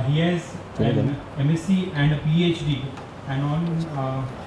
He has an MSc and a PhD, and on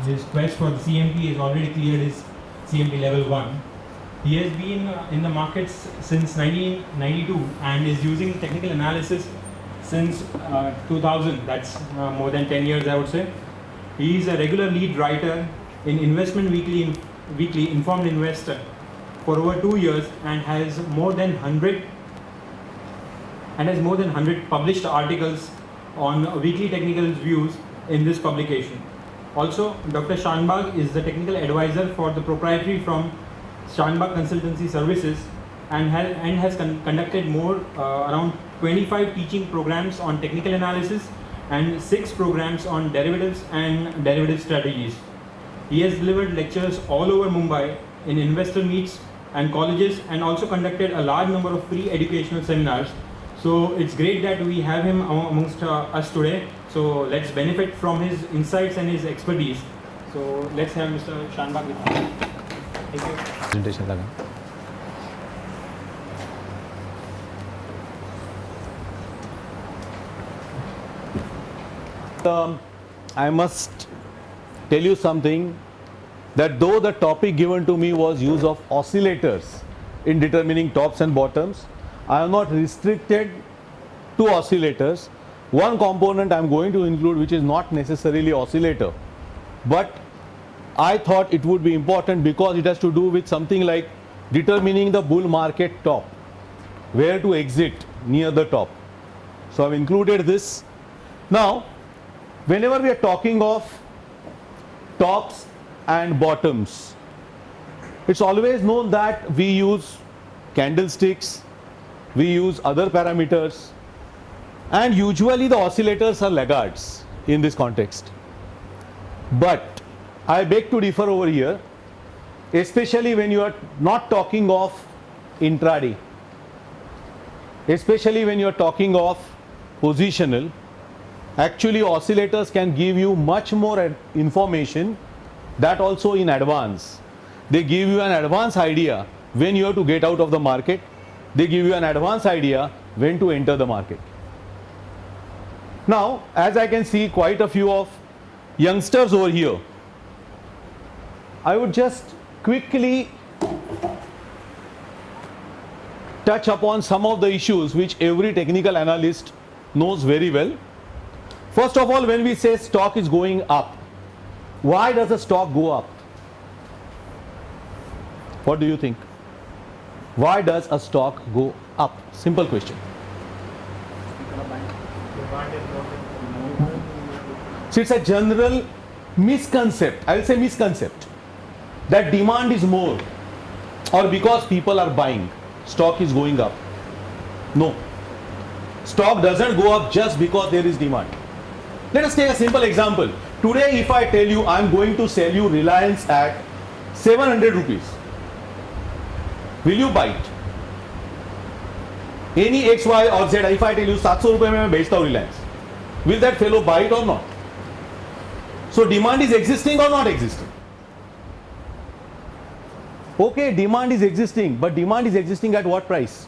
his quest for the CMP, he has already cleared his CMP level 1. He has been in the markets since 1992 and is using technical analysis since 2000. That's more than 10 years, I would say. He is a regular lead writer in Investment Weekly Informed Investor for over 2 years and has more than 100 published articles on weekly technical views in this publication. Also, Dr. Shanbag is the technical advisor for the proprietary from Shanbag Consultancy Services and has conducted around 25 teaching programs on technical analysis and 6 programs on derivatives and derivative strategies. He has delivered lectures all over Mumbai in investor meets and colleges, and also conducted a large number of free educational seminars. So it's great that we have him amongst us today. So let's benefit from his insights and his expertise. So let's have Mr. Shanbag with us. Thank you. Presentation. I must tell you something, that though the topic given to me was use of oscillators in determining tops and bottoms, I am not restricted to oscillators. One component I am going to include which is not necessarily oscillator, but I thought it would be important because it has to do with something like determining the bull market top, where to exit near the top. So I have included this. Now, whenever we are talking of tops and bottoms, it's always known that we use candlesticks, we use other parameters, and usually the oscillators are laggards in this context. But I beg to differ over here, especially when you are not talking of intraday, especially when you are talking of positional. Actually, oscillators can give you much more information, that also in advance. They give you an advance idea when you have to get out of the market. They give you an advance idea when to enter the market. Now, as I can see quite a few of youngsters over here, I would just quickly touch upon some of the issues which every technical analyst knows very well. First of all, when we say stock is going up, why does a stock go up? What do you think? Why does a stock go up? Simple question. So it's a general misconcept, I will say misconcept, that demand is more, or because people are buying, stock is going up. No. Stock doesn't go up just because there is demand. Let us take a simple example. Today, if I tell you I am going to sell you Reliance at 700 rupees, will you buy it? Any X, Y or Z, if I tell you 700 रुपए में मैं बेचता हूँ Reliance, will that fellow buy it or not? So demand is existing or not existing? Okay, demand is existing, but demand is existing at what price?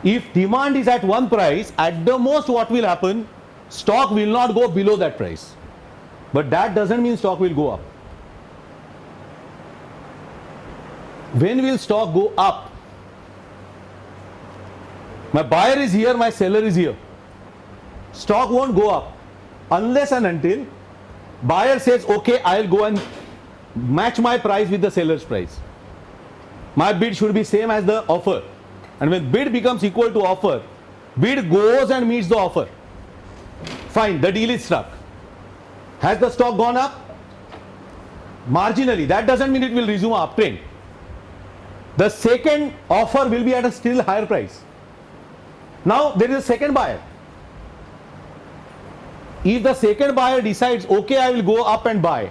If demand is at one price, at the most what will happen? Stock will not go below that price. But that doesn't mean stock will go up. When will stock go up? My buyer is here, my seller is here. Stock won't go up unless and until buyer says, okay, I'll go and match my price with the seller's price. My bid should be same as the offer. And when bid becomes equal to offer, bid goes and meets the offer. Fine, the deal is struck. Has the stock gone up? Marginally. That doesn't mean it will resume uptrend. The second offer will be at a still higher price. Now there is a second buyer. If the second buyer decides, okay, I will go up and buy,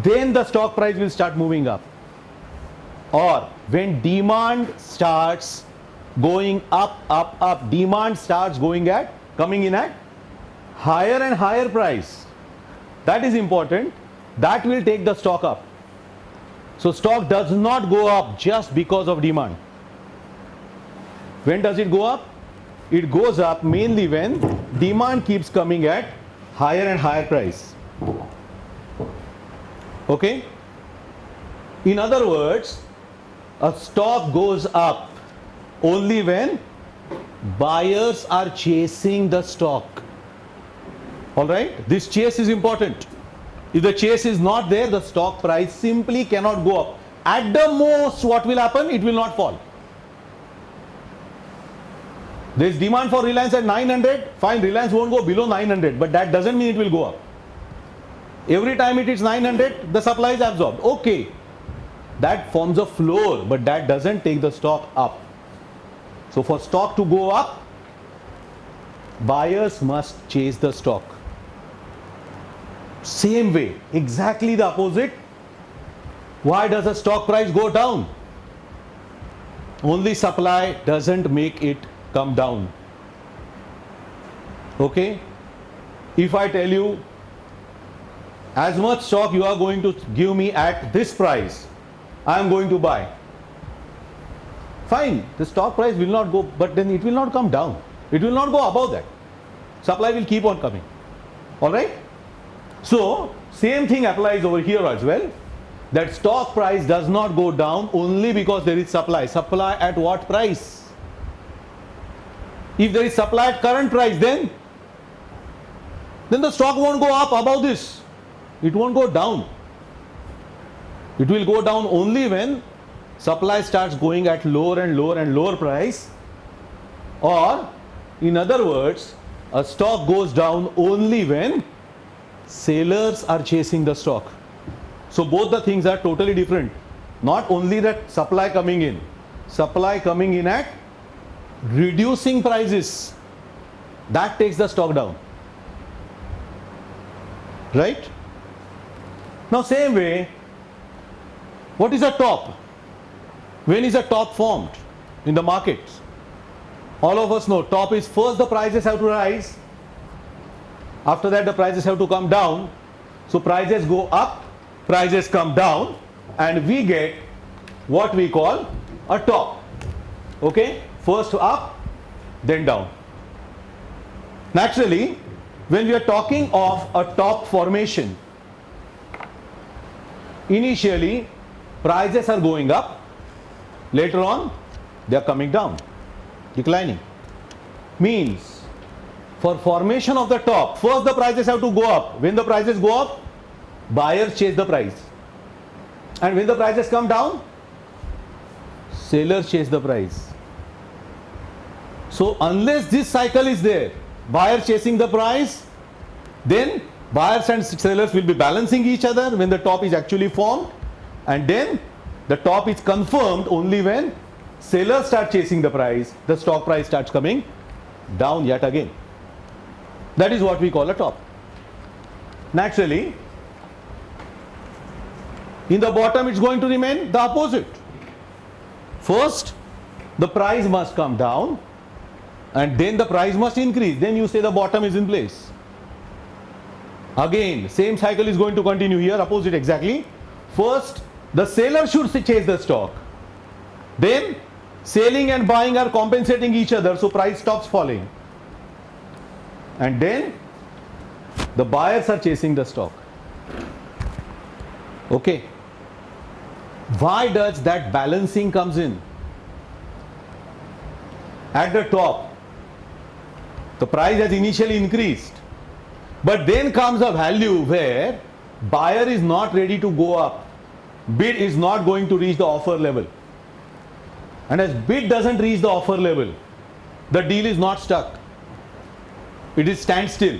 then the stock price will start moving up. Or when demand starts going up, demand starts coming in at higher and higher price. That is important. That will take the stock up. So stock does not go up just because of demand. When does it go up? it goes up mainly when demand keeps coming at higher and higher price. Okay? In other words, a stock goes up only when buyers are chasing the stock. Alright? This chase is important. If the chase is not there, the stock price simply cannot go up. At the most, what will happen? It will not fall. There is demand for Reliance at 900. Fine, Reliance won't go below 900, but that doesn't mean it will go up. Every time it is 900, the supply is absorbed. Okay, that forms a floor, but that doesn't take the stock up. So for stock to go up, buyers must chase the stock. Same way, exactly the opposite. Why does the stock price go down? Only supply doesn't make it come down. Okay? If I tell you, as much stock you are going to give me at this price, I am going to buy. Fine, the stock price will not go, but then it will not come down. It will not go above that. Supply will keep on coming. Alright? So, same thing applies over here as well. That stock price does not go down only because there is supply. Supply at what price? If there is supply at current price, then the stock won't go up above this. It won't go down. It will go down only when supply starts going at lower and lower and lower price, or in other words, a stock goes down only when sellers are chasing the stock. So both the things are totally different. Not only that supply coming in at reducing prices, that takes the stock down. Right? Now same way, what is a top? When is a top formed in the markets? All of us know top is first the prices have to rise, after that the prices have to come down. So prices go up, prices come down, and we get what we call a top. Okay? First up, then down. Naturally, when we are talking of a top formation, initially prices are going up, later on they are coming down, declining. Means for formation of the top, first the prices have to go up. When the prices go up, buyers chase the price, and when the prices come down, sellers chase the price. So unless this cycle is there, buyer chasing the price, then buyers and sellers will be balancing each other when the top is actually formed, and then the top is confirmed only when sellers start chasing the price, the stock price starts coming down yet again. That is what we call a top. Naturally, in the bottom it's going to remain the opposite. First, the price must come down, and then the price must increase. Then you say the bottom is in place. Again, same cycle is going to continue here, opposite exactly. First, the seller should chase the stock. Then, selling and buying are compensating each other, so price stops falling. And then, the buyers are chasing the stock. Okay. Why does that balancing comes in? At the top, the price has initially increased, but then comes a value where buyer is not ready to go up. Bid is not going to reach the offer level. And as bid doesn't reach the offer level, the deal is not stuck. It is standstill.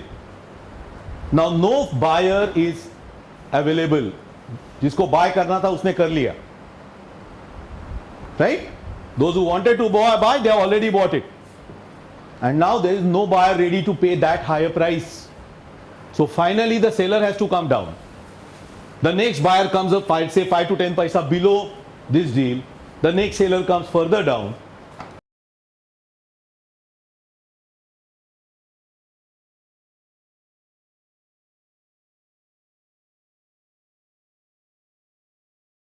Now no buyer is available. जिसको buy करना था उसने कर लिया. Right? Those who wanted to buy, they have already bought it. And now there is no buyer ready to pay that higher price. So finally the seller has to come down. The next buyer comes up, say 5 to 10 paisa below this deal. The next seller comes further down.